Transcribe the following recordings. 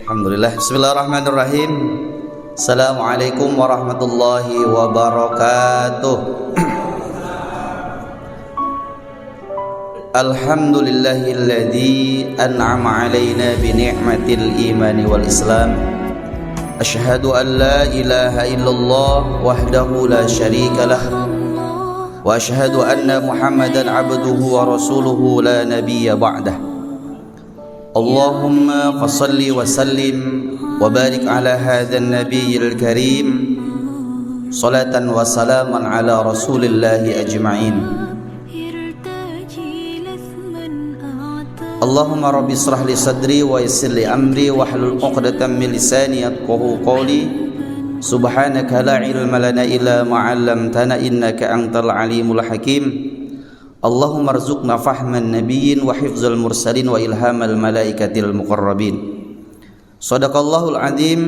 Alhamdulillah. Bismillahirrahmanirrahim. Assalamualaikum warahmatullahi wabarakatuh. Alhamdulillahilladzi an'ama alaina bi ni'matil imani wal islam. Asyhadu an la ilaha illallah wahdahu la syarika lah. Wa asyhadu anna Muhammadan abduhu wa rasuluhu la nabiyya ba'dah. Allahumma fassalli wa sallim wa barik ala hadzal nabiyil karim salatan wa salaman ala rasulillahi ajma'in. Allahumma rabbi israh li sadri wa yassir li amri wahlul 'uqdatam min lisani yafqahu qawli. Subhanaka la ilma lana illa ma 'allamtana innaka antal alimul hakim. Allahumma rzuqna fahman nabiyyin wa hifzal mursalin wa ilhamal malaikatil muqarrabin. Shadaqallahul azim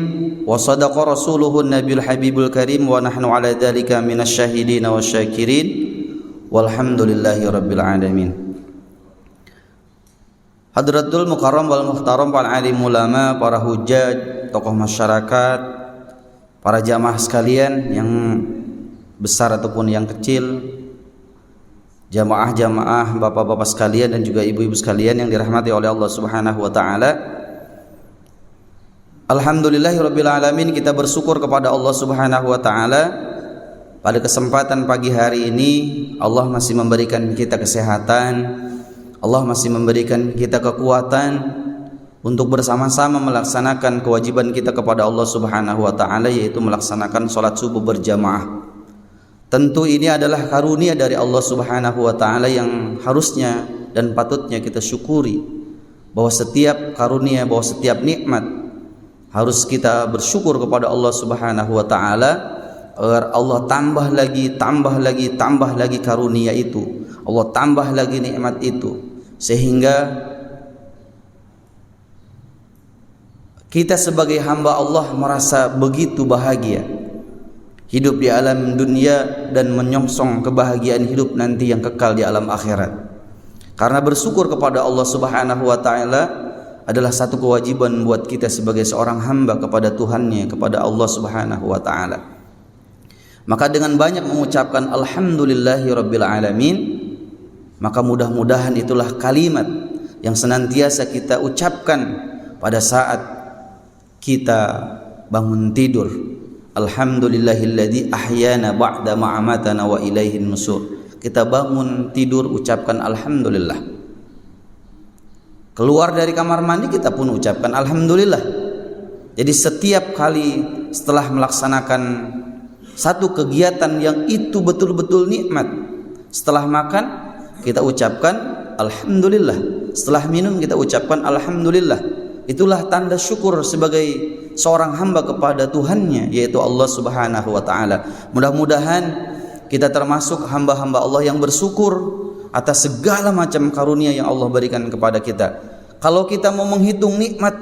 wa sadaqa rasuluhun nabiyul habibul karim wa nahnu ala dzalika minasyahidin wasyakirin walhamdulillahi rabbil alamin. Hadratul mukarram wal muhtaram para alim ulama, para hujjaj, tokoh masyarakat, para jamaah sekalian yang besar ataupun yang kecil, jamaah-jamaah, bapak-bapak sekalian dan juga ibu-ibu sekalian yang dirahmati oleh Allah Subhanahu wa taala. Alhamdulillahirabbil alamin, kita bersyukur kepada Allah Subhanahu wa taala pada kesempatan pagi hari ini Allah masih memberikan kita kesehatan, Allah masih memberikan kita kekuatan untuk bersama-sama melaksanakan kewajiban kita kepada Allah Subhanahu wa taala, yaitu melaksanakan salat subuh berjamaah. Tentu ini adalah karunia dari Allah Subhanahu wa taala yang harusnya dan patutnya kita syukuri, bahwa setiap karunia, bahwa setiap nikmat harus kita bersyukur kepada Allah Subhanahu wa taala agar Allah tambah lagi karunia itu, Allah tambah lagi nikmat itu, sehingga kita sebagai hamba Allah merasa begitu bahagia hidup di alam dunia dan menyongsong kebahagiaan hidup nanti yang kekal di alam akhirat. Karena bersyukur kepada Allah Subhanahu wa taala adalah satu kewajiban buat kita sebagai seorang hamba kepada Tuhannya, kepada Allah Subhanahu wa taala. Maka dengan banyak mengucapkan alhamdulillahirabbil alamin, maka mudah-mudahan itulah kalimat yang senantiasa kita ucapkan pada saat kita bangun tidur. Alhamdulillahilladzi ahyana ba'da ma amatana wa ilaihin nusur. Kita bangun tidur ucapkan alhamdulillah. Keluar dari kamar mandi kita pun ucapkan alhamdulillah. Jadi setiap kali setelah melaksanakan satu kegiatan yang itu betul-betul nikmat, setelah makan kita ucapkan alhamdulillah, setelah minum kita ucapkan alhamdulillah. Itulah tanda syukur sebagai seorang hamba kepada Tuhannya, yaitu Allah Subhanahu wa taala. Mudah-mudahan kita termasuk hamba-hamba Allah yang bersyukur atas segala macam karunia yang Allah berikan kepada kita. Kalau kita mau menghitung nikmat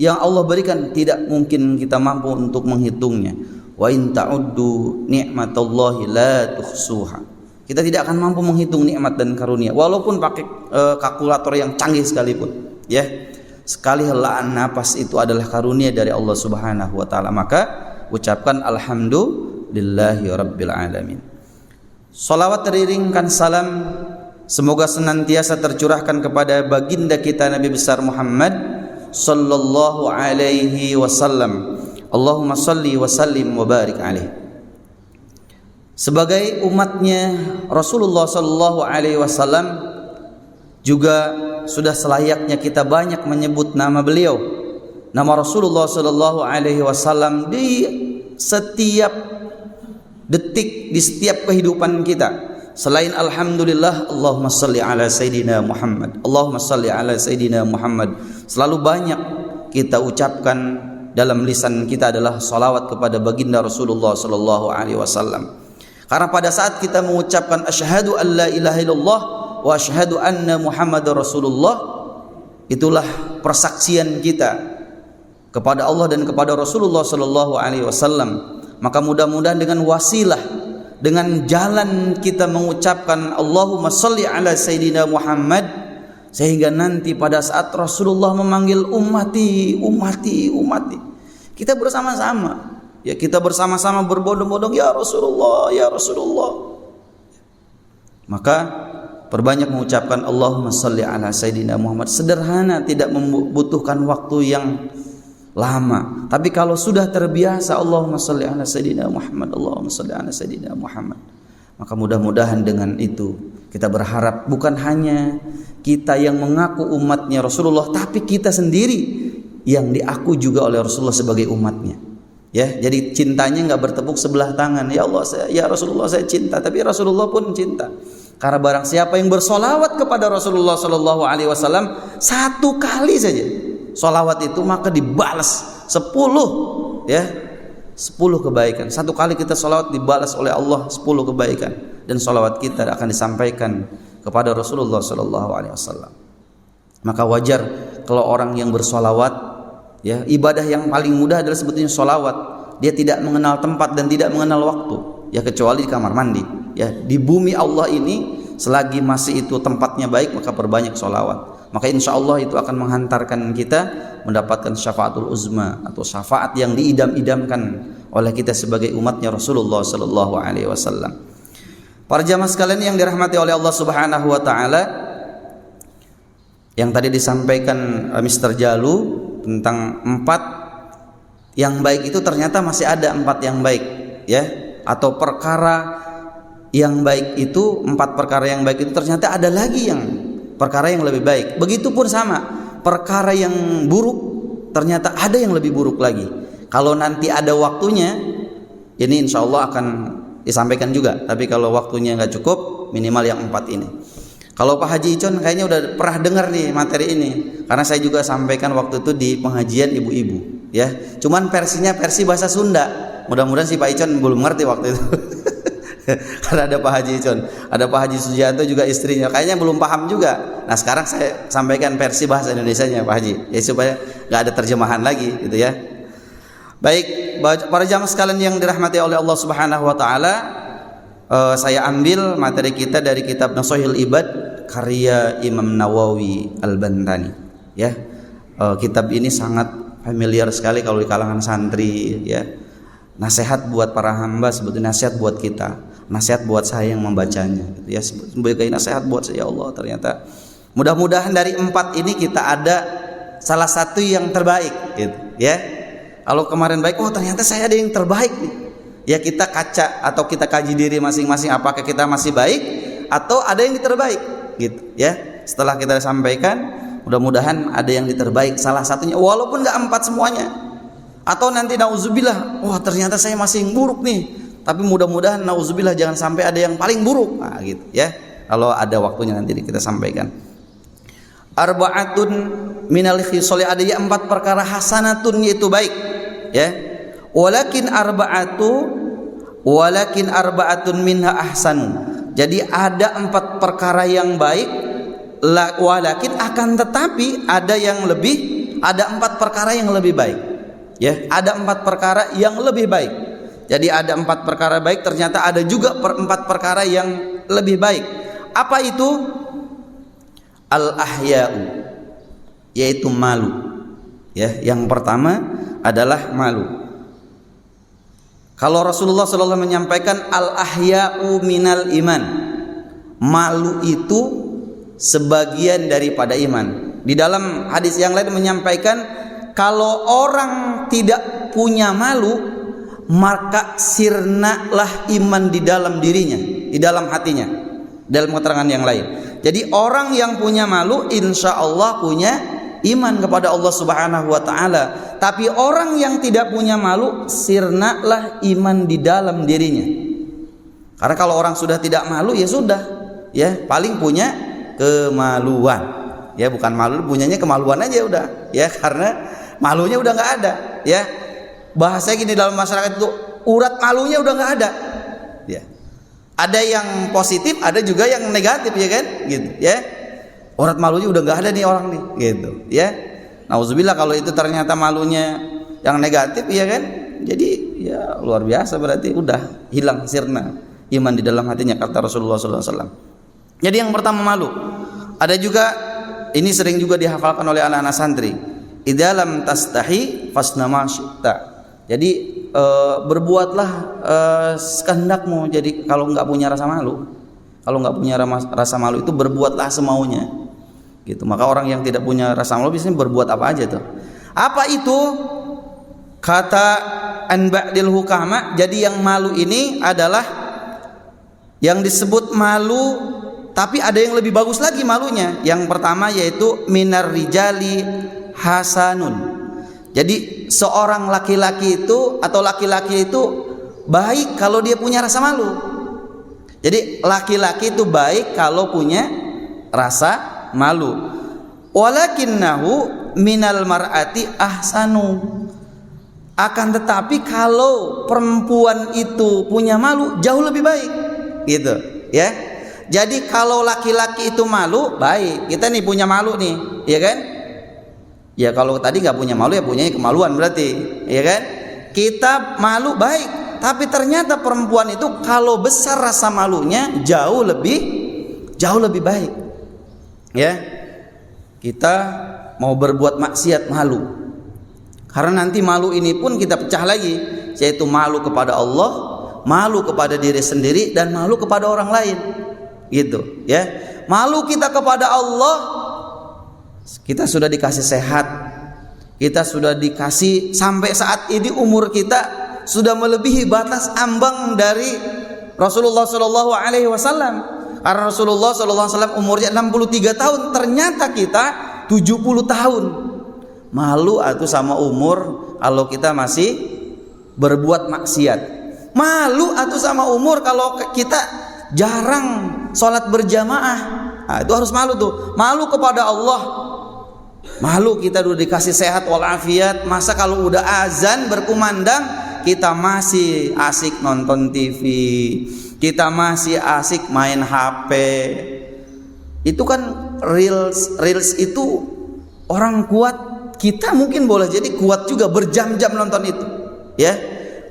yang Allah berikan, tidak mungkin kita mampu untuk menghitungnya. Wa in ta'uddu ni'matallahi la tuhsuha. Kita tidak akan mampu menghitung nikmat dan karunia walaupun pakai kalkulator yang canggih sekalipun, ya. Sekali helaan napas itu adalah karunia dari Allah Subhanahu wa taala. Maka ucapkan alhamdulillahi rabbil alamin. Salawat teriringkan salam semoga senantiasa tercurahkan kepada baginda kita Nabi besar Muhammad sallallahu alaihi wasallam. Allahumma salli wa sallim wa barik alaihi. Sebagai umatnya Rasulullah sallallahu alaihi wasallam, juga sudah selayaknya kita banyak menyebut nama beliau, nama Rasulullah sallallahu alaihi wasallam di setiap detik, di setiap kehidupan kita. Selain alhamdulillah, Allahumma salli ala sayyidina Muhammad, Allahumma salli ala sayyidina Muhammad, selalu banyak kita ucapkan dalam lisan kita adalah salawat kepada baginda Rasulullah sallallahu alaihi wasallam. Karena pada saat kita mengucapkan asyhadu an la ilaha illallah wa asyhadu anna Muhammadar Rasulullah, itulah persaksian kita kepada Allah dan kepada Rasulullah sallallahu alaihi wasallam. Maka mudah-mudahan dengan wasilah, dengan jalan kita mengucapkan Allahumma shalli ala sayyidina Muhammad, Sehingga nanti pada saat Rasulullah memanggil ummati, ummati, ummati, kita bersama-sama, ya kita bersama-sama berbondong-bondong, ya Rasulullah, ya Rasulullah. Maka perbanyak mengucapkan Allahumma salli ala Sayyidina Muhammad. Sederhana, tidak membutuhkan waktu yang lama. Tapi kalau sudah terbiasa Allahumma salli ala Sayyidina Muhammad, Allahumma salli ala Sayyidina Muhammad, maka mudah-mudahan dengan itu kita berharap bukan hanya kita yang mengaku umatnya Rasulullah, tapi kita sendiri yang diaku juga oleh Rasulullah sebagai umatnya. Ya, jadi cintanya nggak bertepuk sebelah tangan. Ya Allah, ya Rasulullah saya cinta, tapi Rasulullah pun cinta. Karena barang siapa yang bersolawat kepada Rasulullah Sallallahu Alaihi Wasallam satu kali saja solawat itu, maka dibalas 10, ya, 10 kebaikan. Satu kali kita solawat dibalas oleh Allah 10 kebaikan, dan solawat kita akan disampaikan kepada Rasulullah Sallallahu Alaihi Wasallam. Maka wajar kalau orang yang bersolawat, ya, ibadah yang paling mudah adalah sebetulnya solawat. Dia tidak mengenal tempat dan tidak mengenal waktu, ya, kecuali di kamar mandi, ya, di bumi Allah ini. Selagi masih itu tempatnya baik, maka perbanyak solawat. Maka insya Allah itu akan menghantarkan kita mendapatkan syafaatul uzma, atau syafaat yang diidam-idamkan oleh kita sebagai umatnya Rasulullah Sallallahu Alaihi Wasallam. Para jamaah sekalian yang dirahmati oleh Allah Subhanahu Wa Taala, yang tadi disampaikan Mr. Jalu tentang 4 yang baik itu, ternyata masih ada 4 yang baik, ya, atau perkara yang baik itu, 4 perkara yang baik itu ternyata ada lagi yang perkara yang lebih baik. Begitupun sama, perkara yang buruk ternyata ada yang lebih buruk lagi. Kalau nanti ada waktunya, ini insya Allah akan disampaikan juga. Tapi kalau waktunya nggak cukup, minimal yang 4 ini. Kalau Pak Haji Icon kayaknya udah pernah dengar nih materi ini, karena saya juga sampaikan waktu itu di pengajian ibu-ibu, ya. Cuman versinya versi bahasa Sunda. Mudah-mudahan si Pak Icon belum ngerti waktu itu. Karena ada Pak Haji Icon, ada Pak Haji Sujianto juga istrinya, kayaknya belum paham juga. Nah sekarang saya sampaikan versi bahasa Indonesianya Pak Haji, ya, supaya nggak ada terjemahan lagi, gitu ya. Baik, para jamaah sekalian yang dirahmati oleh Allah Subhanahu Wa Taala, saya ambil materi kita dari kitab Nashahul Ibad karya Imam Nawawi Al-Bantani, ya. Kitab ini sangat familiar sekali kalau di kalangan santri, ya. Nasihat buat para hamba, sebetulnya nasihat buat kita, nasihat buat saya yang membacanya, gitu ya. Sebagai nasihat buat saya, Allah, ternyata mudah-mudahan dari 4 ini kita ada salah satu yang terbaik, gitu ya. Kalau kemarin baik, oh ternyata saya ada yang terbaik nih, ya, kita kaca atau kita kaji diri masing-masing, apakah kita masih baik atau ada yang terbaik, gitu ya. Setelah kita sampaikan, mudah-mudahan ada yang terbaik salah satunya, walaupun nggak 4 semuanya. Atau nanti nauzubillah, wah ternyata saya masih yang buruk nih, tapi mudah-mudahan nauzubillah jangan sampai ada yang paling buruk, nah, gitu ya. Kalau ada waktunya nanti kita sampaikan. Arba'atun minal khisal, ada 4 perkara hasanatun, yaitu baik, ya. Walakin arba'atun minha ahsanu. Jadi ada 4 perkara yang baik, walakin akan tetapi ada yang lebih, ada 4 perkara yang lebih baik. Ya, ada 4 perkara yang lebih baik. Jadi ada 4 perkara baik, ternyata ada juga 4 perkara yang lebih baik. Apa itu? Al-ahya'u, yaitu malu. Ya, yang pertama adalah malu. Kalau Rasulullah SAW menyampaikan al-ahya'u minal iman, malu itu sebagian daripada iman. Di dalam hadis yang lain menyampaikan, kalau orang tidak punya malu, maka sirnalah iman di dalam dirinya, di dalam hatinya. Dalam keterangan yang lain, jadi orang yang punya malu, insya Allah punya iman kepada Allah Subhanahu Wa Taala. Tapi orang yang tidak punya malu, sirnalah iman di dalam dirinya. Karena kalau orang sudah tidak malu, ya sudah, ya paling punya kemaluan, ya bukan malu, punyanya kemaluan aja udah, ya, karena malunya udah nggak ada, ya. Bahasanya gini dalam masyarakat itu, urat malunya udah nggak ada, ya. Ada yang positif, ada juga yang negatif, ya kan, gitu, ya. Urat malunya udah nggak ada nih orang nih, gitu, ya. Nauzubillah kalau itu ternyata malunya yang negatif, ya kan. Jadi ya luar biasa, berarti udah hilang sirna iman di dalam hatinya, kata Rasulullah SAW. Jadi yang pertama malu. Ada juga ini sering juga dihafalkan oleh anak-anak santri. Idza lam tastahi fasna ma syi'ta. Jadi berbuatlah sekehendakmu. Jadi kalau enggak punya rasa malu, rasa malu itu berbuatlah semaunya. Gitu. Maka orang yang tidak punya rasa malu biasanya berbuat apa aja tuh. Apa itu? Kata an ba'dil hukama, jadi yang malu ini adalah yang disebut malu, tapi ada yang lebih bagus lagi malunya. Yang pertama yaitu minar rijali hasanun. Jadi seorang laki-laki itu atau laki-laki itu baik kalau dia punya rasa malu. Jadi laki-laki itu baik kalau punya rasa malu. Walakinnahu minal mar'ati ahsanu. Akan tetapi kalau perempuan itu punya malu jauh lebih baik, gitu ya. Jadi kalau laki-laki itu malu baik, kita nih punya malu nih, ya kan? Ya kalau tadi nggak punya malu ya punya kemaluan berarti, ya kan? Kita malu baik, tapi ternyata perempuan itu kalau besar rasa malunya jauh lebih baik, ya. Kita mau berbuat maksiat malu. Karena nanti malu ini pun kita pecah lagi, yaitu malu kepada Allah, malu kepada diri sendiri, dan malu kepada orang lain, gitu ya. Malu kita kepada Allah, kita sudah dikasih sehat, kita sudah dikasih sampai saat ini umur kita sudah melebihi batas ambang dari Rasulullah Shallallahu Alaihi Wasallam. Karena Rasulullah Shallallahu Alaihi Wasallam umurnya 63 tahun, ternyata kita 70 tahun. Malu atau sama umur kalau kita masih berbuat maksiat. Malu atau sama umur kalau kita jarang sholat berjamaah. Nah, itu harus malu tuh. Malu kepada Allah. Malu kita udah dikasih sehat walafiat. Masa kalau udah azan berkumandang kita masih asik nonton TV, kita masih asik main HP. Itu kan reels itu orang kuat. Kita mungkin boleh jadi kuat juga berjam-jam nonton itu, ya,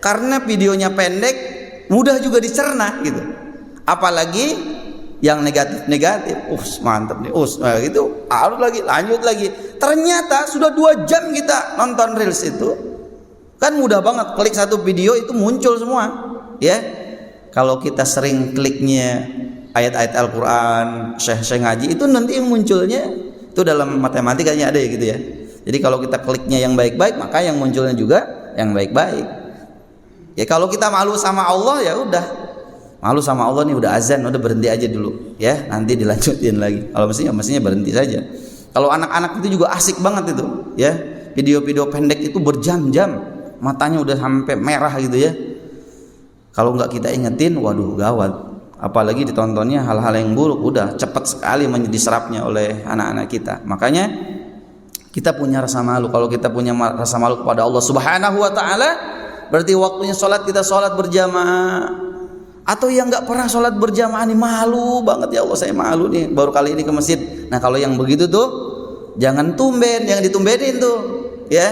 karena videonya pendek, mudah juga dicerna gitu. Apalagi yang negatif, mantap nih, gitu, lanjut lagi. Ternyata sudah 2 jam kita nonton reels itu, kan mudah banget klik satu video itu muncul semua, ya. Kalau kita sering kliknya ayat-ayat Al-Quran, syekh ngaji, itu nanti yang munculnya itu dalam matematikanya ada ya gitu ya. Jadi kalau kita kliknya yang baik-baik, maka yang munculnya juga yang baik-baik. Ya kalau kita malu sama Allah ya udah. Malu sama Allah nih udah azan, udah berhenti aja dulu ya, nanti dilanjutin lagi. Kalau mestinya berhenti saja. Kalau anak-anak itu juga asik banget itu, ya. Video-video pendek itu berjam-jam, matanya udah sampai merah gitu ya. Kalau nggak kita ingetin, waduh gawat. Apalagi ditontonnya hal-hal yang buruk, udah cepat sekali diserapnya oleh anak-anak kita. Makanya kita punya rasa malu. Kalau kita punya rasa malu kepada Allah Subhanahu wa taala, berarti waktunya sholat kita sholat berjamaah. Atau yang nggak pernah sholat berjamaah nih malu banget, ya Allah saya malu nih baru kali ini ke masjid. Nah kalau yang begitu tuh jangan tumben, jangan ditumbenin tuh, ya.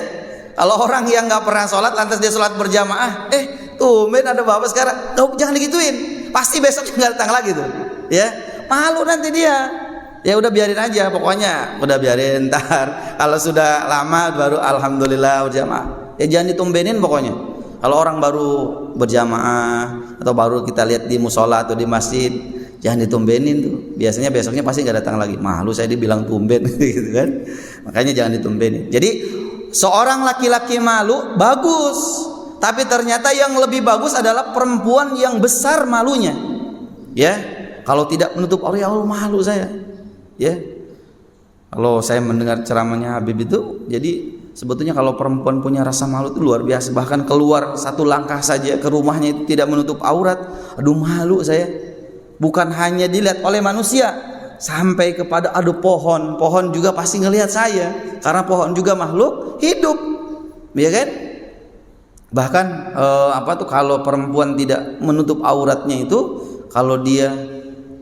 Kalau orang yang nggak pernah sholat lantas dia sholat berjamaah, tumben ada bapak sekarang, jangan digituin, pasti besok nggak datang lagi tuh, ya. Malu nanti dia. Ya udah biarin aja, pokoknya udah biarin, ntar kalau sudah lama baru alhamdulillah berjamaah. Ya jangan ditumbenin pokoknya. Kalau orang baru berjamaah atau baru kita lihat di musola atau di masjid, jangan ditumbenin tuh. Biasanya besoknya pasti nggak datang lagi. Malu saya dibilang tumben gitu kan. Makanya jangan ditumbenin. Jadi seorang laki-laki malu bagus, tapi ternyata yang lebih bagus adalah perempuan yang besar malunya. Ya, kalau tidak menutup aurat, ya Allah malu saya. Ya, kalau saya mendengar ceramahnya Habib itu, jadi sebetulnya kalau perempuan punya rasa malu itu luar biasa. Bahkan keluar satu langkah saja ke rumahnya itu tidak menutup aurat, aduh malu saya. Bukan hanya dilihat oleh manusia, sampai kepada pohon juga pasti ngelihat saya, karena pohon juga makhluk hidup, ya kan? Bahkan kalau perempuan tidak menutup auratnya itu, kalau dia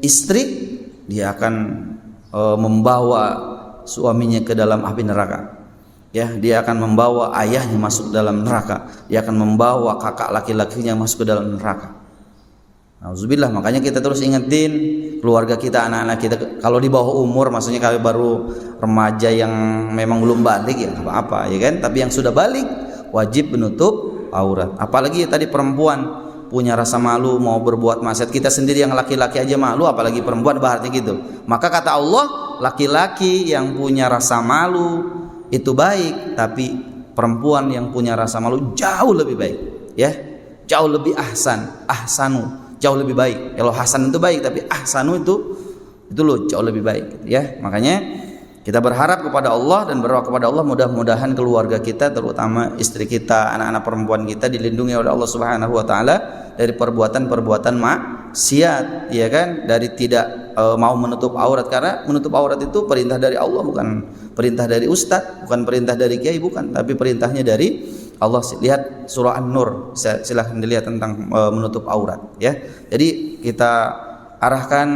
istri, dia akan membawa suaminya ke dalam api neraka. Ya, dia akan membawa ayahnya masuk dalam neraka. Dia akan membawa kakak laki-lakinya masuk ke dalam neraka. Nauzubillah, makanya kita terus ingetin keluarga kita, anak-anak kita, kalau di bawah umur, maksudnya kalau baru remaja yang memang belum balik ya apa-apa ya kan, tapi yang sudah balik wajib menutup aurat. Apalagi tadi perempuan punya rasa malu mau berbuat maksiat, kita sendiri yang laki-laki aja malu, apalagi perempuan, baharnya gitu. Maka kata Allah, laki-laki yang punya rasa malu itu baik, tapi perempuan yang punya rasa malu jauh lebih baik, ya, jauh lebih ahsanu, jauh lebih baik. Kalau hasan itu baik, tapi ahsanu itu loh jauh lebih baik, ya. Makanya kita berharap kepada Allah dan berdoa kepada Allah, mudah-mudahan keluarga kita, terutama istri kita, anak-anak perempuan kita dilindungi oleh Allah Subhanahu wa taala dari perbuatan-perbuatan maksiat, ya kan, dari tidak mau menutup aurat, karena menutup aurat itu perintah dari Allah, bukan perintah dari ustadz, bukan perintah dari kiai, bukan, tapi perintahnya dari Allah. Lihat surah An-Nur, silahkan dilihat tentang menutup aurat, ya. Jadi kita arahkan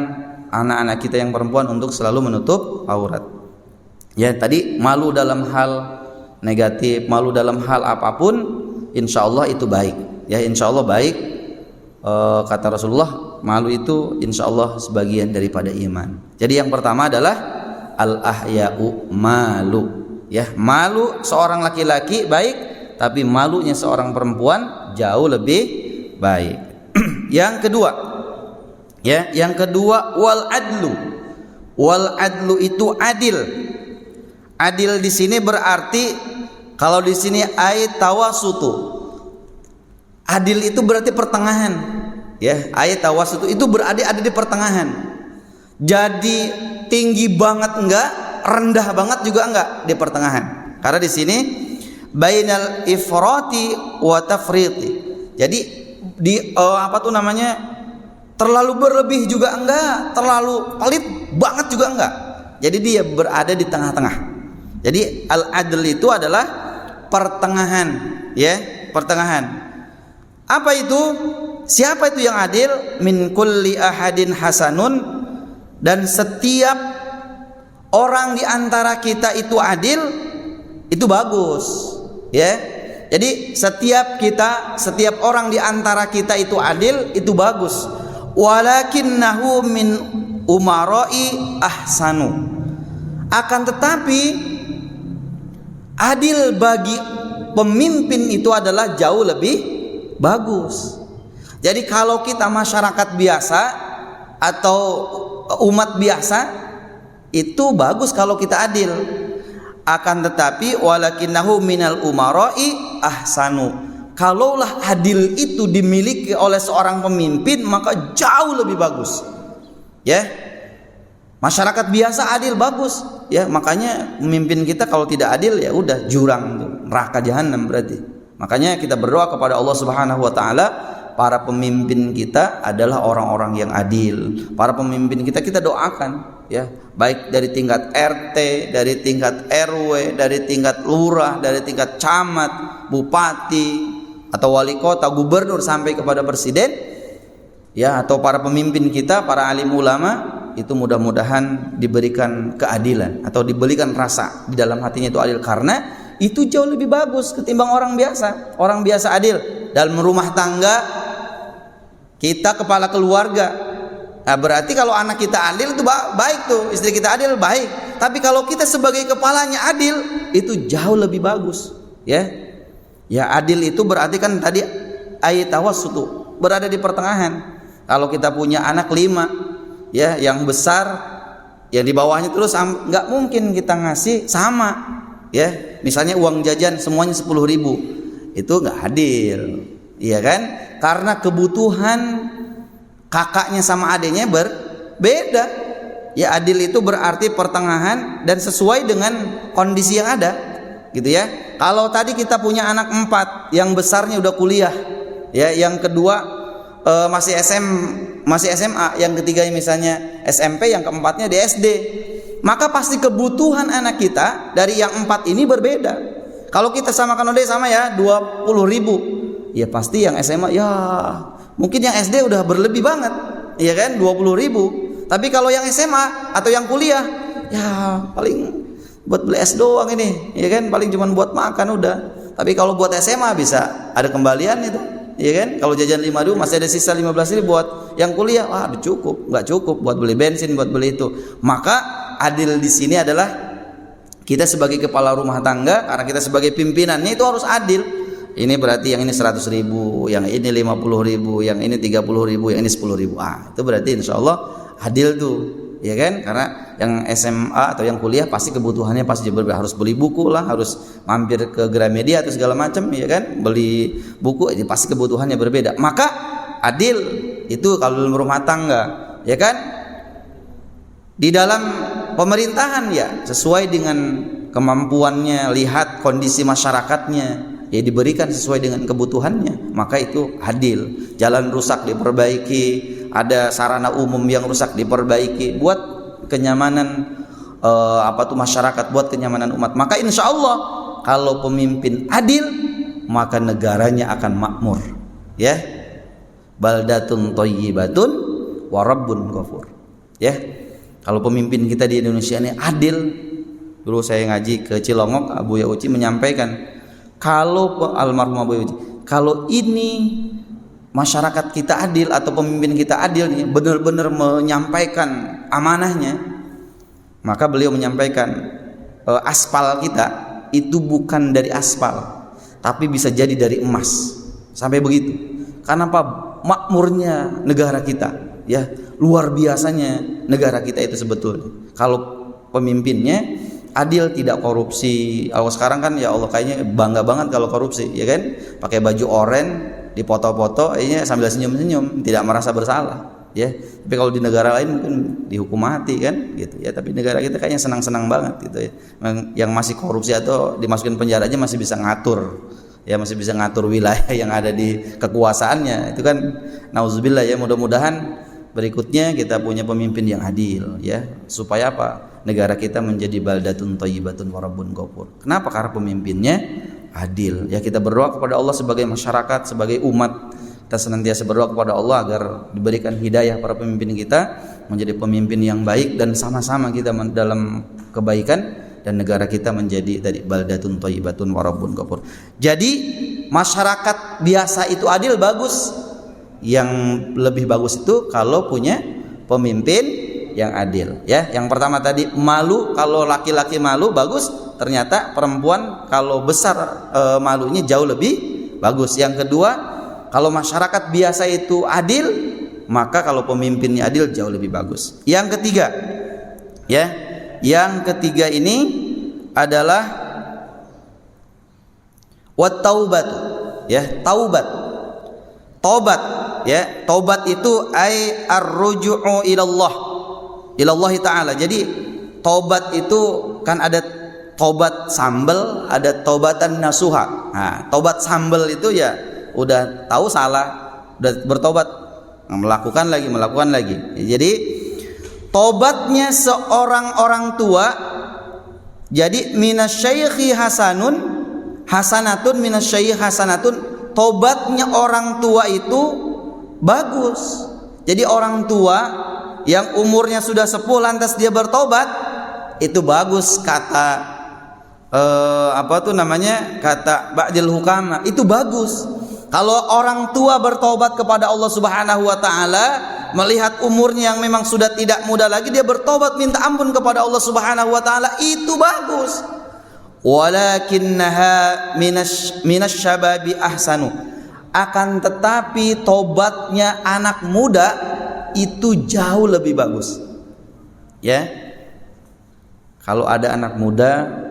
anak-anak kita yang perempuan untuk selalu menutup aurat. Ya, tadi malu dalam hal negatif, malu dalam hal apapun, insya Allah itu baik, ya, insya Allah baik. Kata Rasulullah, malu itu insya Allah sebagian daripada iman. Jadi yang pertama adalah al-ahya'u malu, ya, malu seorang laki-laki baik, tapi malunya seorang perempuan jauh lebih baik. Yang kedua, ya, yang kedua wal adlu itu adil. Adil di sini berarti, kalau di sini ayat tawasutu, adil itu berarti pertengahan, ya. Ayat tawasutu itu berarti ada di pertengahan. Jadi tinggi banget enggak, rendah banget juga enggak, di pertengahan. Karena di sini bainal ifrati wa tafriti. Jadi di terlalu berlebih juga enggak, terlalu pelit banget juga enggak. Jadi dia berada di tengah-tengah. Jadi al-adl itu adalah pertengahan, ya, pertengahan. Apa itu? Siapa itu yang adil? Min kulli ahadin hasanun, dan setiap orang di antara kita itu adil, itu bagus, ya. Jadi setiap orang di antara kita itu adil, itu bagus. Walakinnahu min umarai ahsanu. Akan tetapi adil bagi pemimpin itu adalah jauh lebih bagus. Jadi kalau kita masyarakat biasa atau umat biasa, itu bagus kalau kita adil. Akan tetapi walakinnahu minal umarai ahsanu. Kalaulah adil itu dimiliki oleh seorang pemimpin, maka jauh lebih bagus, ya. Masyarakat biasa adil bagus, ya. Makanya pemimpin kita kalau tidak adil, ya udah jurang, neraka jahanam berarti. Makanya kita berdoa kepada Allah Subhanahu wa taala, para pemimpin kita adalah orang-orang yang adil. Para pemimpin kita doakan, ya, baik dari tingkat RT, dari tingkat RW, dari tingkat lurah, dari tingkat camat, bupati atau wali kota, gubernur, sampai kepada presiden, ya, atau para pemimpin kita, para alim ulama, itu mudah-mudahan diberikan keadilan atau diberikan rasa di dalam hatinya itu adil, karena itu jauh lebih bagus ketimbang orang biasa. Orang biasa adil dalam rumah tangga, kita kepala keluarga. Nah, berarti kalau anak kita adil itu baik tuh, istri kita adil baik. Tapi kalau kita sebagai kepalanya adil, itu jauh lebih bagus, ya. Ya, adil itu berarti kan tadi ayat tawassutu, berada di pertengahan. Kalau kita punya anak 5, ya, yang besar, yang di bawahnya terus, nggak mungkin kita ngasih sama, ya. Misalnya uang jajan semuanya 10.000, itu nggak adil, iya kan? Karena kebutuhan kakaknya sama adiknya berbeda. Ya, adil itu berarti pertengahan dan sesuai dengan kondisi yang ada, gitu ya. Kalau tadi kita punya anak 4, yang besarnya udah kuliah, ya, yang kedua masih SMA, yang ketiganya misalnya SMP, yang keempatnya di SD, maka pasti kebutuhan anak kita dari yang 4 ini berbeda. Kalau kita samakan sama ya 20.000, ya pasti yang SMA, ya mungkin yang SD udah berlebih banget, ya kan, 20.000. Tapi kalau yang SMA atau yang kuliah, ya paling buat beli es doang ini, ya kan, paling cuma buat makan udah. Tapi kalau buat SMA bisa ada kembalian itu, ya kan? Kalau jajan 5.000 masih ada sisa 15.000 buat yang kuliah, cukup, nggak cukup buat beli bensin, buat beli itu. Maka adil di sini adalah kita sebagai kepala rumah tangga, karena kita sebagai pimpinannya itu harus adil. Ini berarti yang ini 100.000, yang ini 50.000, yang ini 30.000, yang ini 10.000. Itu berarti insya Allah adil tuh, ya kan? Karena yang SMA atau yang kuliah pasti kebutuhannya pasti berbeda, harus beli buku lah, harus mampir ke Gramedia atau segala macam, ya kan? Beli buku, ini pasti kebutuhannya berbeda. Maka adil itu kalau dalam rumah tangga, ya kan? Di dalam pemerintahan ya sesuai dengan kemampuannya, lihat kondisi masyarakatnya, ya diberikan sesuai dengan kebutuhannya, maka itu adil. Jalan rusak diperbaiki, ada sarana umum yang rusak diperbaiki buat kenyamanan masyarakat, buat kenyamanan umat. Maka insya Allah kalau pemimpin adil, maka negaranya akan makmur, ya. Baldatun thayyibatun wa rabbun ghafur, ya. Kalau pemimpin kita di Indonesia ini adil, dulu saya ngaji ke Cilongok, Abu Yauci menyampaikan, kalau almarhum Abu Yauci, kalau ini masyarakat kita adil atau pemimpin kita adil nih, benar-benar menyampaikan amanahnya, maka beliau menyampaikan aspal kita itu bukan dari aspal, tapi bisa jadi dari emas. Sampai begitu. Karena apa? Makmurnya negara kita, ya, luar biasanya negara kita itu sebetulnya. Kalau pemimpinnya adil, tidak korupsi. Kalau sekarang kan ya Allah kayaknya bangga banget kalau korupsi, ya kan? Pakai baju oranye, dipoto-foto, kayaknya sambil senyum-senyum, tidak merasa bersalah, ya. Tapi kalau di negara lain mungkin dihukum mati kan, gitu ya. Tapi negara kita kayaknya senang-senang banget, gitu ya. Yang masih korupsi atau dimasukin penjara aja masih bisa ngatur, ya, masih bisa ngatur wilayah yang ada di kekuasaannya. Itu kan nauzubillah, ya. Mudah-mudahan berikutnya kita punya pemimpin yang adil, ya. Supaya apa? Negara kita menjadi baldatun thayyibatun wa rabbun ghafur. Kenapa? Karena pemimpinnya adil. Ya, kita berdoa kepada Allah sebagai masyarakat, sebagai umat, kita senantiasa berdoa kepada Allah agar diberikan hidayah para pemimpin kita menjadi pemimpin yang baik, dan sama-sama kita dalam kebaikan, dan negara kita menjadi tadi baldatun thayyibatun wa rabbun ghafur. Jadi masyarakat biasa itu adil, bagus. Yang lebih bagus itu kalau punya pemimpin yang adil, ya. Yang pertama tadi malu, kalau laki-laki malu bagus, ternyata perempuan kalau besar malunya jauh lebih bagus. Yang kedua, kalau masyarakat biasa itu adil, maka kalau pemimpinnya adil jauh lebih bagus. Yang ketiga, ya, yang ketiga ini adalah wat taubat, ya, taubat, ya. Taubat itu ai ar-ruju'u ilallah ta'ala. Jadi taubat itu kan ada taubat sambal, ada taubatan nasuha. Nah, taubat sambal itu ya udah tahu salah, udah bertobat, melakukan lagi. Jadi taubatnya seorang orang tua, jadi minasyaikhi hasanatun minasyaikhi hasanatun, taubatnya orang tua itu bagus. Jadi orang tua yang umurnya sudah sepuh lantas dia bertobat, itu bagus, kata kata ba'dil hukama, itu bagus. Kalau orang tua bertobat kepada Allah Subhanahu wa taala, melihat umurnya yang memang sudah tidak muda lagi, dia bertobat minta ampun kepada Allah Subhanahu wa taala, itu bagus. Walakinnaha minasyababi ahsanu, akan tetapi tobatnya anak muda itu jauh lebih bagus, ya. Kalau ada anak muda,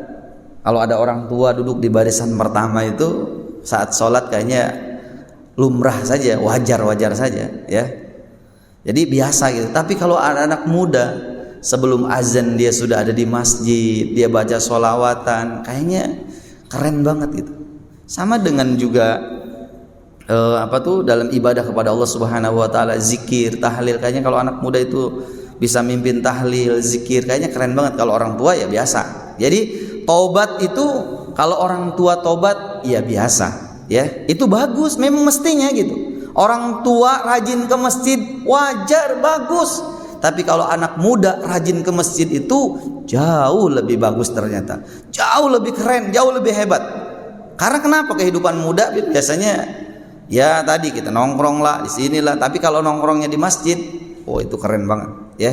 kalau ada orang tua duduk di barisan pertama itu saat sholat kayaknya lumrah saja, wajar saja, ya. Jadi biasa gitu. Tapi kalau ada anak muda, sebelum azan dia sudah ada di masjid, dia baca sholawatan, kayaknya keren banget gitu. Sama dengan juga dalam ibadah kepada Allah Subhanahu wa taala, zikir, tahlil, kayaknya kalau anak muda itu bisa mimpin tahlil, zikir, kayaknya keren banget. Kalau orang tua ya biasa. Jadi taubat itu kalau orang tua taubat ya biasa, ya. Itu bagus, memang mestinya gitu. Orang tua rajin ke masjid wajar, bagus. Tapi kalau anak muda rajin ke masjid itu jauh lebih bagus ternyata. Jauh lebih keren, jauh lebih hebat. Karena kenapa? Kehidupan muda biasanya Ya tadi kita nongkrong lah di sinilah, tapi kalau nongkrongnya di masjid, oh itu keren banget ya.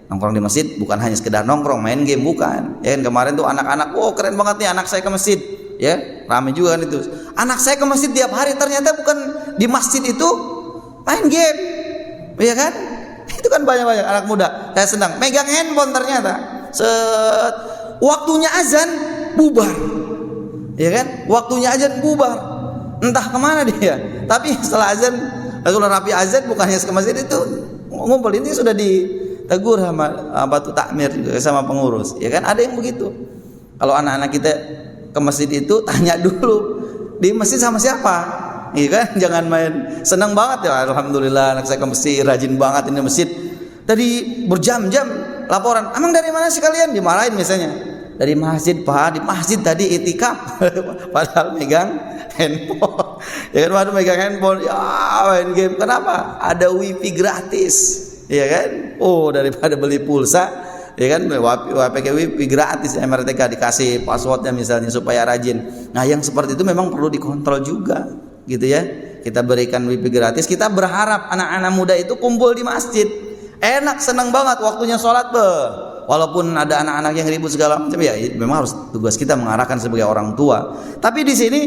Nongkrong di masjid bukan hanya sekedar nongkrong main game, bukan. Ya kan kemarin tuh anak-anak, oh keren banget nih anak saya ke masjid. Ya, rame juga kan itu. Anak saya ke masjid tiap hari, ternyata bukan di masjid itu main game. Ya kan? Itu kan banyak-banyak anak muda. Saya senang megang handphone ternyata. Waktunya azan bubar. Ya kan? Waktunya azan bubar. Entah kemana dia. Tapi setelah azan, kalau rapi azan bukannya ke masjid itu ngumpul, ini sudah ditegur sama batu takmir juga sama pengurus. Ya kan? Ada yang begitu. Kalau anak-anak kita ke masjid itu tanya dulu di masjid sama siapa. Iya kan? Jangan main senang banget ya. Alhamdulillah anak saya ke masjid, rajin banget ini masjid. Tadi berjam-jam laporan. Emang dari mana sih kalian? Dimarahin misalnya. Dari masjid Pak, di masjid tadi itikaf. Padahal megang handphone. Ya kan, waduh megang handphone. Ya main game. Kenapa? Ada wifi gratis. Ya kan? Oh daripada beli pulsa, ya kan, pakai wifi gratis MRTK dikasih passwordnya misalnya supaya rajin. Nah yang seperti itu memang perlu dikontrol juga, gitu ya. Kita berikan wifi gratis, kita berharap anak-anak muda itu kumpul di masjid. Enak, senang banget waktunya sholat walaupun ada anak-anak yang ribut segala macam, ya memang harus tugas kita mengarahkan sebagai orang tua. Tapi di sini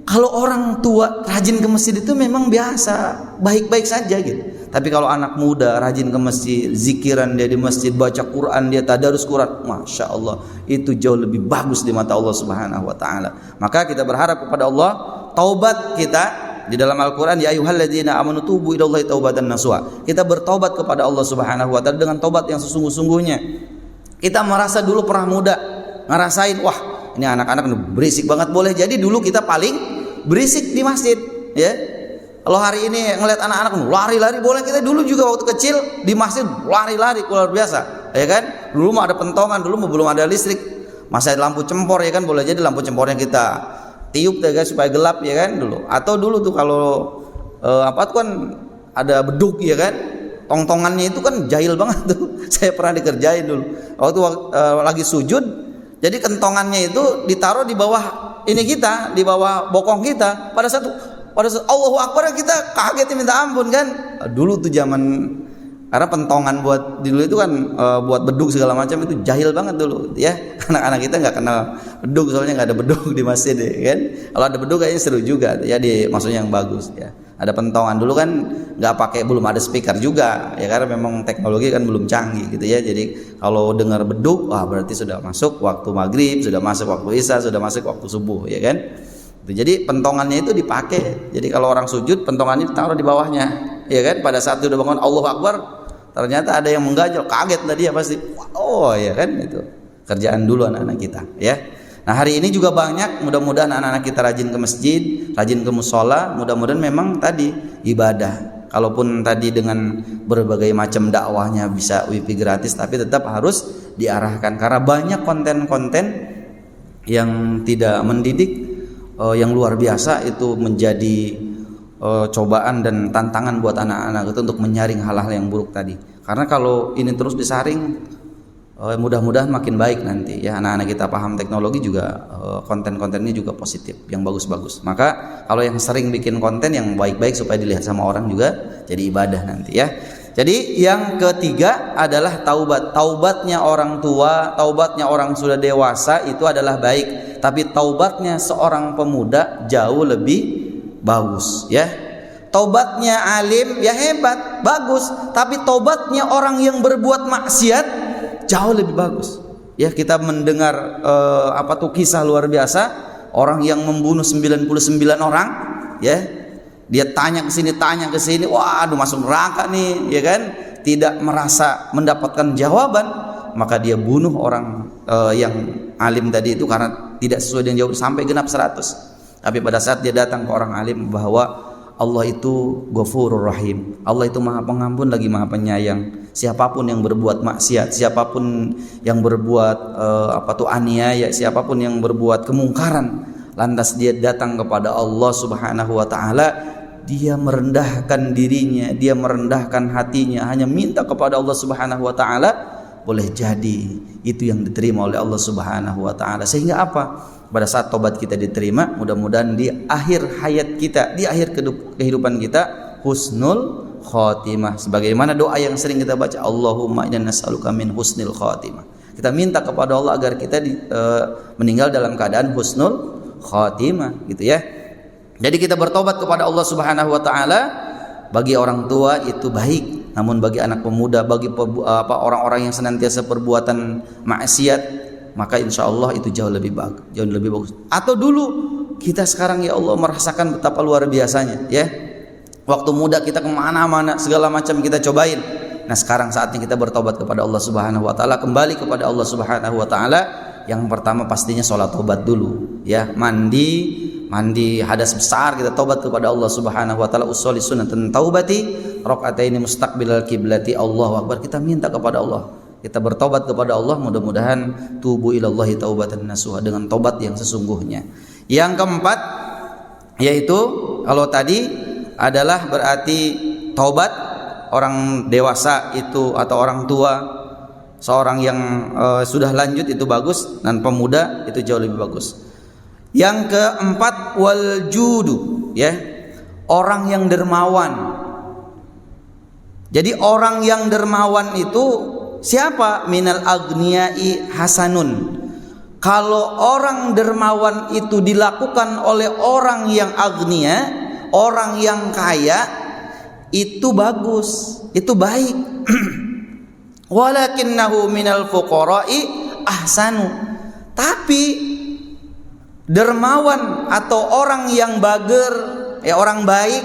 kalau orang tua rajin ke masjid itu memang biasa, baik-baik saja gitu. Tapi kalau anak muda rajin ke masjid, zikiran dia di masjid, baca Quran dia, tadarus Quran, Masya Allah, itu jauh lebih bagus di mata Allah Subhanahu Wa Taala. Maka kita berharap kepada Allah, taubat kita di dalam Al-Quran, ya ayyuhalladzina amanu tubu ilallahi taubatan nasuha. Kita bertaubat kepada Allah Subhanahu Wa Taala dengan taubat yang sesungguh-sungguhnya. Kita merasa dulu pernah muda, ngerasain, wah ini anak-anak berisik banget, boleh jadi dulu kita paling berisik di masjid, ya. Kalau hari ini ngelihat anak-anak lari-lari, boleh kita dulu juga waktu kecil di masjid lari-lari luar biasa, ya kan? Dulu mah ada pentongan, dulu mah belum ada listrik, masih ada lampu cempor, ya kan? Boleh jadi lampu cempornya kita tiup ya guys supaya gelap, ya kan dulu. Atau dulu tuh kalau apa tuh kan ada beduk, ya kan? Tongtongannya itu kan jahil banget tuh. Saya pernah dikerjain dulu. Waktu lagi sujud, jadi kentongannya itu ditaruh di bawah ini kita, di bawah bokong kita. Pada saat Allahu Akbar kita kaget minta ampun kan. Dulu tuh zaman, karena pentongan buat dulu itu kan buat beduk segala macam itu jahil banget dulu ya. Anak-anak kita nggak kenal beduk, soalnya nggak ada beduk di masjid ya kan. Kalau ada beduk kayaknya seru juga ya, maksudnya yang bagus ya. Ada pentongan dulu kan nggak pakai, belum ada speaker juga ya, karena memang teknologi kan belum canggih gitu ya. Jadi kalau dengar beduk, wah berarti sudah masuk waktu maghrib, sudah masuk waktu isya, sudah masuk waktu subuh ya kan. Jadi pentongannya itu dipakai. Jadi kalau orang sujud, pentongannya ditaruh di bawahnya, ya kan. Pada saat sudah bangun Allahu Akbar, ternyata ada yang mengganjal, kaget tadi ya pasti. Oh ya kan, itu kerjaan dulu anak-anak kita, ya. Nah hari ini juga banyak, mudah-mudahan anak-anak kita rajin ke masjid, rajin ke musola. Mudah-mudahan memang tadi ibadah. Kalaupun tadi dengan berbagai macam dakwahnya bisa wifi gratis, tapi tetap harus diarahkan karena banyak konten-konten yang tidak mendidik. Yang luar biasa itu menjadi cobaan dan tantangan buat anak-anak itu untuk menyaring hal-hal yang buruk tadi. Karena kalau ini terus disaring, mudah-mudahan makin baik nanti ya. Anak-anak kita paham teknologi juga, konten-kontennya juga positif, yang bagus-bagus. Maka kalau yang sering bikin konten yang baik-baik supaya dilihat sama orang juga jadi ibadah nanti ya. Jadi yang ketiga adalah taubat. Taubatnya orang tua, taubatnya orang sudah dewasa itu adalah baik, tapi taubatnya seorang pemuda jauh lebih bagus ya. Taubatnya alim ya hebat, bagus, tapi taubatnya orang yang berbuat maksiat jauh lebih bagus. Ya kita mendengar kisah luar biasa, orang yang membunuh 99 orang ya. Dia tanya ke sini, waduh masuk neraka nih, ya kan? Tidak merasa mendapatkan jawaban, maka dia bunuh orang yang alim tadi itu karena tidak sesuai dengan jawaban sampai genap 100. Tapi pada saat dia datang ke orang alim bahwa Allah itu Ghafurur Rahim, Allah itu Maha Pengampun lagi Maha Penyayang. Siapapun yang berbuat maksiat, siapapun yang berbuat aniaya, siapapun yang berbuat kemungkaran, lantas dia datang kepada Allah Subhanahu wa Ta'ala, dia merendahkan dirinya, dia merendahkan hatinya, hanya minta kepada Allah Subhanahu wa Ta'ala, boleh jadi itu yang diterima oleh Allah Subhanahu wa Ta'ala. Sehingga apa? pada saat tobat kita diterima, mudah-mudahan di akhir hayat kita, di akhir kehidupan kita husnul khatimah. Sebagaimana doa yang sering kita baca, Allahumma inna nas'aluka min husnil khatimah. Kita minta kepada Allah agar kita meninggal dalam keadaan husnul khatimah, gitu ya. Jadi kita bertobat kepada Allah Subhanahu wa taala. Bagi orang tua itu baik, namun bagi anak pemuda, bagi orang-orang yang senantiasa perbuatan maksiat, maka insya Allah itu jauh lebih bagus. Atau dulu kita sekarang ya Allah merasakan betapa luar biasanya, ya. Waktu muda kita kemana-mana segala macam kita cobain. Nah sekarang saatnya kita bertobat kepada Allah Subhanahu wa taala, kembali kepada Allah Subhanahu wa taala. Yang pertama pastinya sholat tobat dulu, ya. Mandi hadas besar, kita tobat kepada Allah Subhanahu wa taala. Usolli sunnatan taubati rakaataini mustaqbilal kiblati, Allahu akbar. Kita minta kepada Allah, kita bertobat kepada Allah, mudah-mudahan tubu ilallahi taubatan nasuha, dengan tobat yang sesungguhnya. Yang keempat yaitu, kalau tadi adalah berarti taubat orang dewasa itu atau orang tua, seorang yang sudah lanjut itu bagus, dan pemuda itu jauh lebih bagus. Yang keempat wal judu, ya, orang yang dermawan. Jadi orang yang dermawan itu siapa? Minal aghniyai hasanun. Kalau orang dermawan itu dilakukan oleh orang yang agniya, orang yang kaya, itu bagus, itu baik. Walakinnahu minal fuqara'i ahsanu. Tapi dermawan atau orang yang bager, ya orang baik,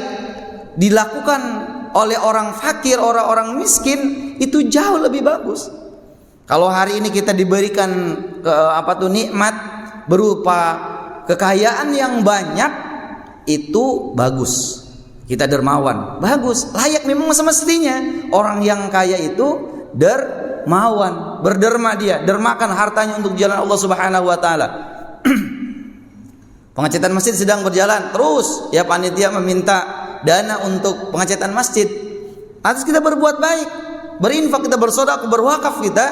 dilakukan oleh orang fakir, orang-orang miskin, itu jauh lebih bagus. Kalau hari ini kita diberikan nikmat berupa kekayaan yang banyak, itu bagus. Kita dermawan, bagus, layak memang semestinya. Orang yang kaya itu dermawan, berderma dia, dermakan hartanya untuk jalan Allah Subhanahu wa taala. Pengecatan masjid sedang berjalan terus, ya, panitia meminta dana untuk pengecatan masjid. Atas kita berbuat baik, berinfak, kita bersedekah, berwakaf kita.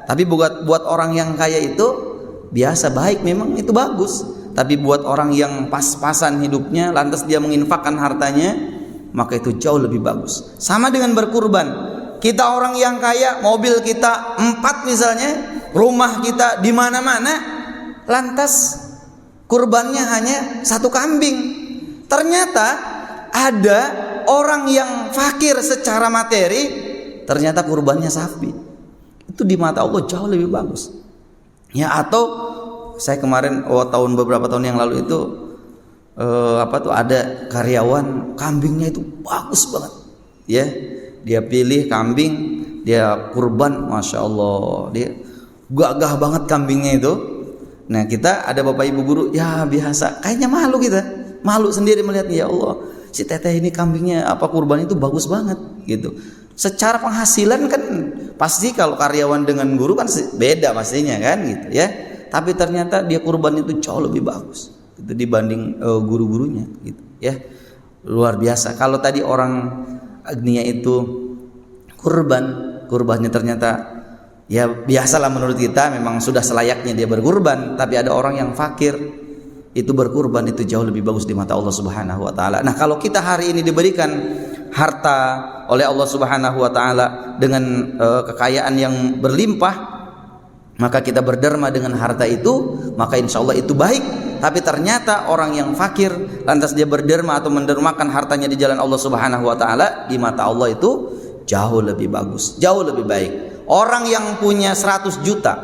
Tapi buat orang yang kaya itu biasa, baik, memang itu bagus. Tapi buat orang yang pas-pasan hidupnya, lantas dia menginfakkan hartanya, maka itu jauh lebih bagus. Sama dengan berkurban. Kita orang yang kaya, mobil kita 4 misalnya, rumah kita di mana-mana, lantas kurbannya hanya 1 kambing. Ternyata ada orang yang fakir secara materi, ternyata kurbannya sapi. Itu di mata Allah jauh lebih bagus. Ya, atau saya kemarin beberapa tahun yang lalu itu ada karyawan, kambingnya itu bagus banget. Ya, dia pilih kambing, dia kurban, masya Allah, dia gagah banget kambingnya itu. Nah, kita ada bapak ibu guru, ya biasa, kayaknya malu, kita malu sendiri melihatnya. Ya Allah, si teteh ini kambingnya kurban itu bagus banget gitu. Secara penghasilan kan pasti kalau karyawan dengan guru kan beda pastinya kan gitu ya. Tapi ternyata dia kurban itu jauh lebih bagus gitu dibanding guru-gurunya gitu ya. Luar biasa. Kalau tadi orang agniya itu kurbannya ternyata ya biasalah menurut kita, memang sudah selayaknya dia berkurban. Tapi ada orang yang fakir, itu berkurban itu jauh lebih bagus di mata Allah Subhanahu wa taala. Nah, kalau kita hari ini diberikan harta oleh Allah Subhanahu wa taala dengan kekayaan yang berlimpah, maka kita berderma dengan harta itu, maka insya Allah itu baik. Tapi ternyata orang yang fakir lantas dia berderma atau mendermakan hartanya di jalan Allah Subhanahu wa taala, di mata Allah itu jauh lebih bagus, jauh lebih baik. Orang yang punya 100 juta,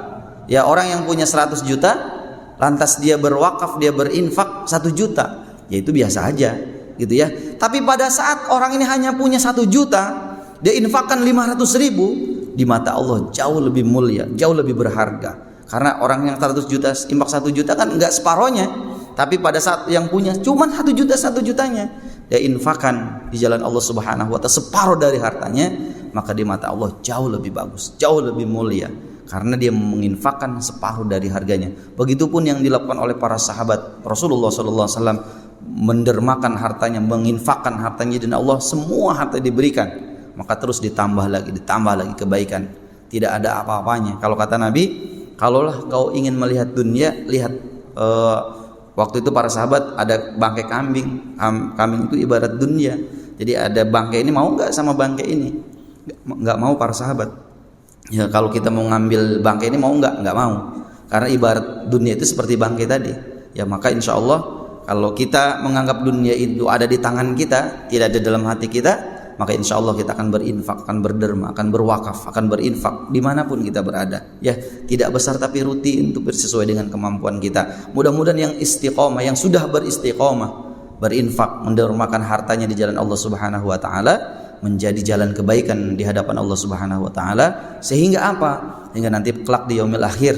ya, orang yang punya 100 juta lantas dia berwakaf, dia berinfak 1 juta, ya itu biasa aja gitu ya. Tapi pada saat orang ini hanya punya 1 juta, dia infakkan 500 ribu, di mata Allah jauh lebih mulia, jauh lebih berharga. Karena orang yang 100 juta infak 1 juta kan enggak separohnya. Tapi pada saat yang punya cuma 1 juta, 1 jutanya, dia infakkan di jalan Allah Subhanahu wa taala separuh dari hartanya, maka di mata Allah jauh lebih bagus, jauh lebih mulia, karena dia menginfakkan separuh dari harganya. Begitupun yang dilakukan oleh para sahabat Rasulullah sallallahu alaihi wasallam, mendermakan hartanya, menginfakkan hartanya, dan Allah semua harta diberikan, maka terus ditambah lagi kebaikan, tidak ada apa-apanya. Kalau kata Nabi, kalaulah kau ingin melihat dunia, lihat Waktu itu para sahabat ada bangkai kambing. Kambing itu ibarat dunia. Jadi ada bangkai ini, mau nggak sama bangkai ini? Nggak mau para sahabat. Ya kalau kita mau ngambil bangkai ini mau nggak mau. Karena ibarat dunia itu seperti bangkai tadi. Ya maka insya Allah kalau kita menganggap dunia itu ada di tangan kita, tidak ada dalam hati kita, maka insya Allah kita akan berinfak, akan berderma, akan berwakaf, akan berinfak dimanapun kita berada. Ya tidak besar tapi rutin untuk sesuai dengan kemampuan kita. Mudah-mudahan yang istiqomah, yang sudah beristiqomah, berinfak, mendermakan hartanya di jalan Allah Subhanahu wa taala, menjadi jalan kebaikan di hadapan Allah Subhanahu wa taala, sehingga apa? Hingga nanti kelak di yaumil akhir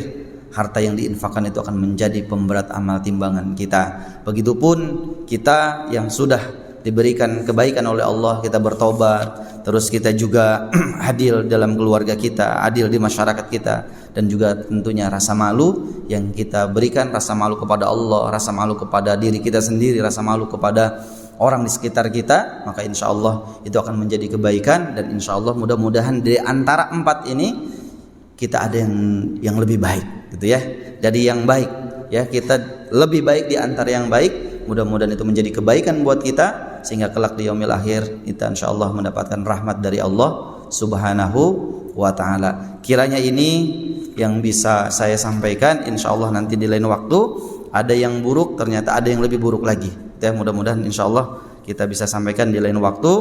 harta yang diinfakkan itu akan menjadi pemberat amal timbangan kita. Begitupun kita yang sudah diberikan kebaikan oleh Allah, kita bertobat, terus kita juga adil dalam keluarga kita, adil di masyarakat kita, dan juga tentunya rasa malu yang kita berikan, rasa malu kepada Allah, rasa malu kepada diri kita sendiri, rasa malu kepada orang di sekitar kita, maka insya Allah itu akan menjadi kebaikan. Dan insya Allah mudah-mudahan di antara 4 ini kita ada yang lebih baik, gitu ya, dari yang baik, ya kita lebih baik di antara yang baik. Mudah-mudahan itu menjadi kebaikan buat kita, sehingga kelak di yaumil akhir kita insya Allah mendapatkan rahmat dari Allah Subhanahu wa ta'ala. Kiranya ini yang bisa saya sampaikan. Insya Allah nanti di lain waktu ada yang buruk, ternyata ada yang lebih buruk lagi, ya, mudah-mudahan insya Allah kita bisa sampaikan di lain waktu.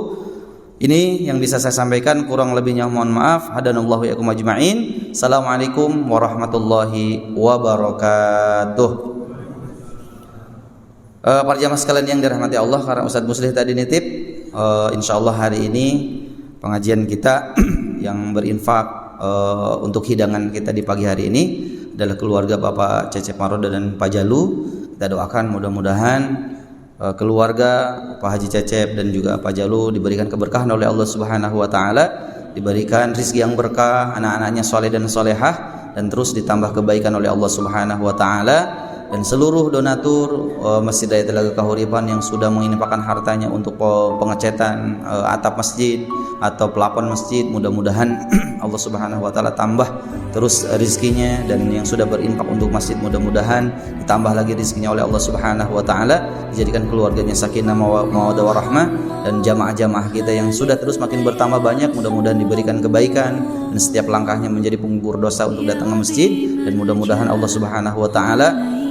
Ini yang bisa saya sampaikan, kurang lebihnya mohon maaf. Hadanallahu yakum ajma'in. Assalamualaikum warahmatullahi wabarakatuh. Para jamaah sekalian yang dirahmati Allah, karena Ustadz Muslih tadi nitip, insya Allah hari ini pengajian kita yang berinfak untuk hidangan kita di pagi hari ini adalah keluarga Bapak Cecep Maroda dan Pak Jalu. Kita doakan mudah-mudahan keluarga Pak Haji Cecep dan juga Pak Jalu diberikan keberkahan oleh Allah Subhanahu wa taala, diberikan rezeki yang berkah, anak-anaknya soleh dan solehah, dan terus ditambah kebaikan oleh Allah Subhanahu wa taala. Dan seluruh donatur Masjid Daya Telaga Kahuripan yang sudah menginfakkan hartanya untuk pengecatan atap masjid atau pelapon masjid, mudah-mudahan Allah Subhanahu wa taala tambah terus rezekinya. Dan yang sudah berinfak untuk masjid, mudah-mudahan ditambah lagi rezekinya oleh Allah Subhanahu wa taala, dijadikan keluarganya sakinah mawaddah warahmah. Dan jamaah-jamaah kita yang sudah terus makin bertambah banyak, mudah-mudahan diberikan kebaikan dan setiap langkahnya menjadi penggugur dosa untuk datang ke masjid. Dan mudah-mudahan Allah Subhanahu wa taala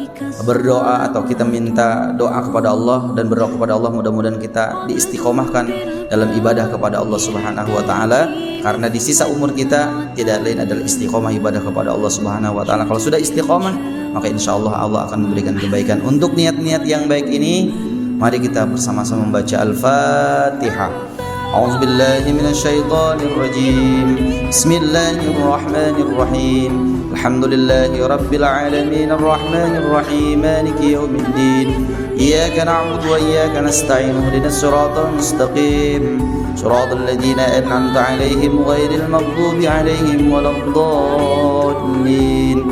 berdoa atau kita minta doa kepada Allah dan berdoa kepada Allah, mudah-mudahan kita diistiqomahkan dalam ibadah kepada Allah Subhanahu wa taala, karena di sisa umur kita tidak lain adalah istiqomah ibadah kepada Allah Subhanahu wa taala. Kalau sudah istiqomah, maka insyaallah Allah akan memberikan kebaikan. Untuk niat-niat yang baik ini, mari kita bersama-sama membaca Al-Fatihah. A'udzubillahi minasyaitonirrajim. Bismillahirrahmanirrahim. Alhamdulillahi rabbil alamin, arrahmanir rahim, maliki yaumiddin. Iyyaka na'budu wa iyyaka nasta'in. Ihdinas siratal mustaqim. Shiratal ladzina an'amta 'alaihim ghairil maghdubi 'alaihim waladdallin.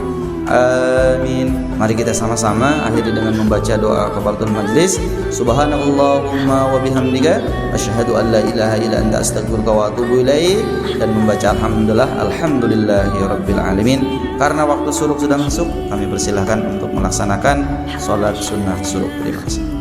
Amin. Mari kita sama-sama akhiri dengan membaca doa kafaratul majlis. Subhanallahumma wa bihamdika asyhadu an la ilaha illa anta astaghfiruka wa atubu ilaik, dan membaca alhamdulillahirabbil alamin. Karena waktu syuruk sudah masuk, kami persilahkan untuk melaksanakan salat sunnah syuruk. Terima kasih.